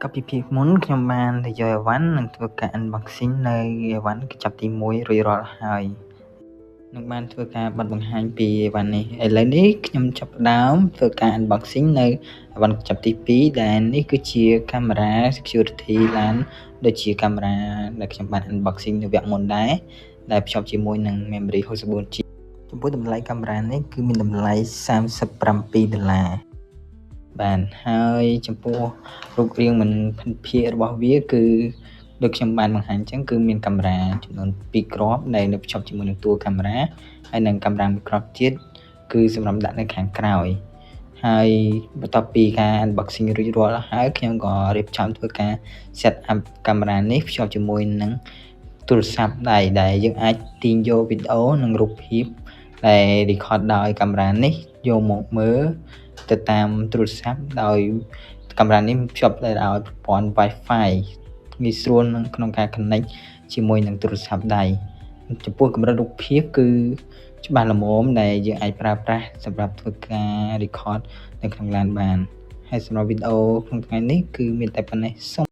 កាលពីភាពមុនខ្ញុំបានទៅយកអីវ៉ាន់និងធ្វើការ unboxing នៅអីវ៉ាន់កញ្ចប់ទី1រួចរាល់ហើយនឹងបានធ្វើការបិទបង្ហាញពីអីវ៉ាន់នេះឥឡូវនេះខ្ញុំចាប់ផ្ដើមធ្វើការ unboxing នៅអីវ៉ាន់កញ្ចប់ទី2ដែលនេះគឺជាកាមេរ៉ា security LAN ដូចជាកាមេរ៉ាដែលខ្ញុំបាន unboxing នៅវគ្គមុនដែរដែលភ្ជាប់ជាមួយនឹង memory 64GB ចំពោះតម្លៃកាមេរ៉ានេះគឺមានតម្លៃ$37បានហើយចំពោះរូបរាងមិនភិនភាគរបស់វាគឺដូចខ្ញុំបានបង្ហាញអញ្ចឹងគឺមានកាមេរ៉ាចំនួន2គ្រាប់ដែលនៅភ្ជាប់ជាមួយនឹងតួកាមេរ៉ាហើយនិងកាមេរ៉ាមួយគ្រាប់ទៀតគឺសម្រាប់ដាក់នៅខាងក្រោយហើយបន្ទាប់ពីការ unboxing រួចរាល់ហើយខ្ញុំក៏រៀបចំធ្វើការ set up កាមេរ៉ានេះភ្ជាប់ជាមួយនឹងទូរស័ព្ទដៃដែលយើងអាចទាញយកវីដេអូនិងរូបភាពដែល record ដោយកាមេរ៉ានេះយកមកមើលទៅតាមទូរស័ព្ទដោយកាមេរ៉ានេះភ្ជាប់ទៅដោយប្រព័ន្ធ Wi-Fi ងាយស្រួលក្នុងការ connect ជាមួយនឹងទូរស័ព្ទដៃចំពោះកម្រិតរូបភាពគឺច្បាស់ល្មមដែលយើងអាចប្រើប្រាស់សម្រាប់ធ្វើការ record នៅក្នុង LAN បានហើយសម្រាប់វីដេអូក្នុងថ្ងៃនេះគឺមានតែប៉ុណ្ណេះ